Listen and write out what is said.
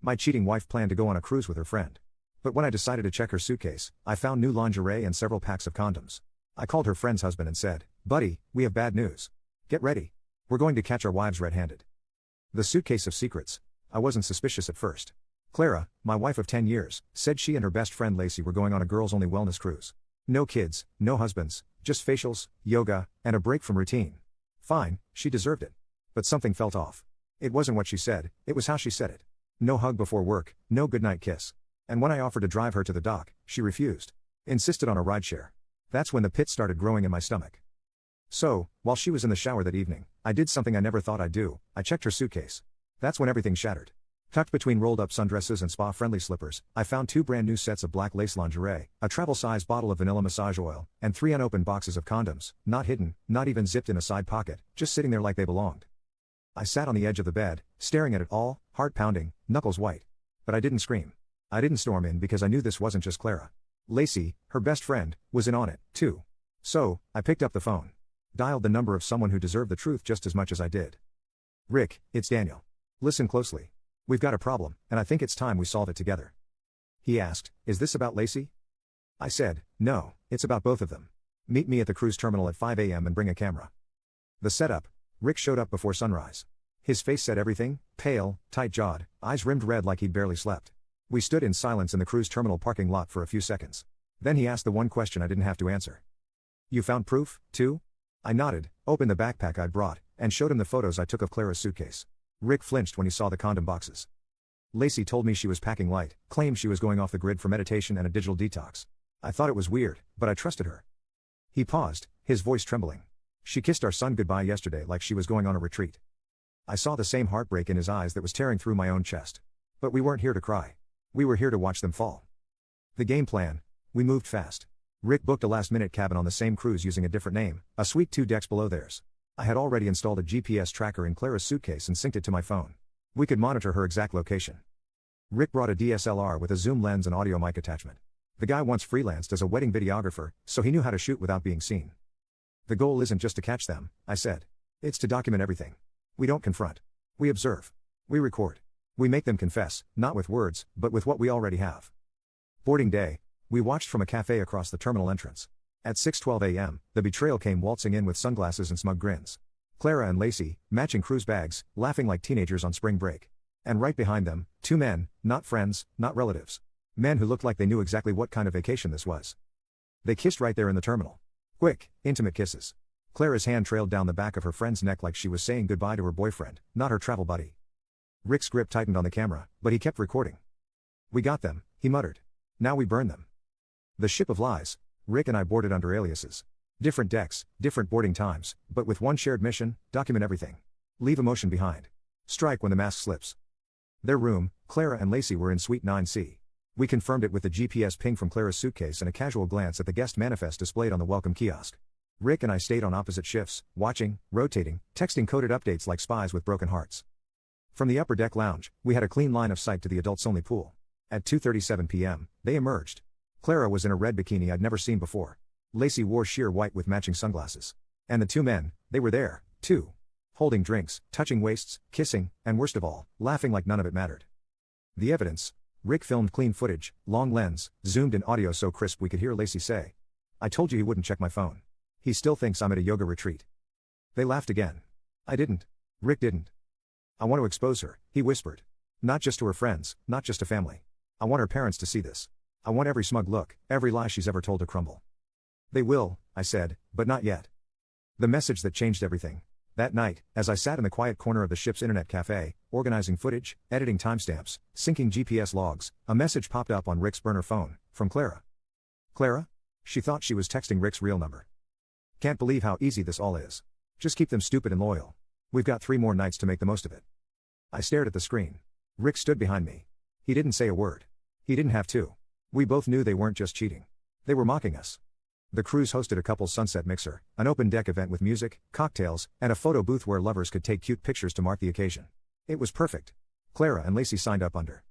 My cheating wife planned to go on a cruise with her friend. But when I decided to check her suitcase, I found new lingerie and several packs of condoms. I called her friend's husband and said, "Buddy, we have bad news. Get ready. We're going to catch our wives red-handed." The suitcase of secrets. I wasn't suspicious at first. Clara, my wife of 10 years, said she and her best friend Lacey were going on a girls-only wellness cruise. No kids, no husbands, just facials, yoga, and a break from routine. Fine, she deserved it. But something felt off. It wasn't what she said, it was how she said it. No hug before work, no goodnight kiss. And when I offered to drive her to the dock, she refused. Insisted on a rideshare. That's when the pit started growing in my stomach. So, while she was in the shower that evening, I did something I never thought I'd do. I checked her suitcase. That's when everything shattered. Tucked between rolled-up sundresses and spa-friendly slippers, I found 2 brand new sets of black lace lingerie, a travel-size bottle of vanilla massage oil, and 3 unopened boxes of condoms, not hidden, not even zipped in a side pocket, just sitting there like they belonged. I sat on the edge of the bed, staring at it all, heart pounding, knuckles white. But I didn't scream. I didn't storm in because I knew this wasn't just Clara. Lacey, her best friend, was in on it, too. So, I picked up the phone. Dialed the number of someone who deserved the truth just as much as I did. "Rick, it's Daniel. Listen closely. We've got a problem, and I think it's time we solve it together." He asked, "Is this about Lacey?" I said, "No, it's about both of them. Meet me at the cruise terminal at 5 a.m. and bring a camera." The setup. Rick showed up before sunrise. His face said everything, pale, tight-jawed, eyes rimmed red like he'd barely slept. We stood in silence in the cruise terminal parking lot for a few seconds. Then he asked the one question I didn't have to answer. "You found proof, too?" I nodded, opened the backpack I'd brought, and showed him the photos I took of Clara's suitcase. Rick flinched when he saw the condom boxes. Lacey told me she was packing light, claimed she was going off the grid for meditation and a digital detox. I thought it was weird, but I trusted her. He paused, his voice trembling. "She kissed our son goodbye yesterday like she was going on a retreat." I saw the same heartbreak in his eyes that was tearing through my own chest. But we weren't here to cry. We were here to watch them fall. The game plan. We moved fast. Rick booked a last-minute cabin on the same cruise using a different name, a suite 2 decks below theirs. I had already installed a GPS tracker in Clara's suitcase and synced it to my phone. We could monitor her exact location. Rick brought a DSLR with a zoom lens and audio mic attachment. The guy once freelanced as a wedding videographer, so he knew how to shoot without being seen. "The goal isn't just to catch them," I said. "It's to document everything. We don't confront. We observe. We record. We make them confess, not with words, but with what we already have." Boarding day. We watched from a cafe across the terminal entrance. At 6:12 a.m., the betrayal came waltzing in with sunglasses and smug grins. Clara and Lacey, matching cruise bags, laughing like teenagers on spring break. And right behind them, 2 men, not friends, not relatives. Men who looked like they knew exactly what kind of vacation this was. They kissed right there in the terminal. Quick, intimate kisses. Clara's hand trailed down the back of her friend's neck like she was saying goodbye to her boyfriend, not her travel buddy. Rick's grip tightened on the camera, but he kept recording. "We got them," he muttered. "Now we burn them." The ship of lies. Rick and I boarded under aliases. Different decks, different boarding times, but with one shared mission: document everything. Leave emotion behind. Strike when the mask slips. Their room. Clara and Lacey were in Suite 9C. We confirmed it with the GPS ping from Clara's suitcase and a casual glance at the guest manifest displayed on the welcome kiosk. Rick and I stayed on opposite shifts, watching, rotating, texting coded updates like spies with broken hearts. From the upper deck lounge, we had a clean line of sight to the adults-only pool. At 2:37 p.m., they emerged. Clara was in a red bikini I'd never seen before. Lacey wore sheer white with matching sunglasses. And the 2 men, they were there, too. Holding drinks, touching waists, kissing, and worst of all, laughing like none of it mattered. The evidence. Rick filmed clean footage, long lens, zoomed in audio so crisp we could hear Lacey say, "I told you he wouldn't check my phone. He still thinks I'm at a yoga retreat." They laughed again. I didn't. Rick didn't. "I want to expose her," he whispered. "Not just to her friends, not just to family. I want her parents to see this. I want every smug look, every lie she's ever told to crumble." "They will," I said, "but not yet." The message that changed everything. That night, as I sat in the quiet corner of the ship's internet cafe, organizing footage, editing timestamps, syncing GPS logs, a message popped up on Rick's burner phone, from Clara. Clara? She thought she was texting Rick's real number. "Can't believe how easy this all is. Just keep them stupid and loyal. We've got 3 more nights to make the most of it." I stared at the screen. Rick stood behind me. He didn't say a word. He didn't have to. We both knew they weren't just cheating. They were mocking us. The cruise hosted a couple's sunset mixer, an open-deck event with music, cocktails, and a photo booth where lovers could take cute pictures to mark the occasion. It was perfect. Clara and Lacey signed up under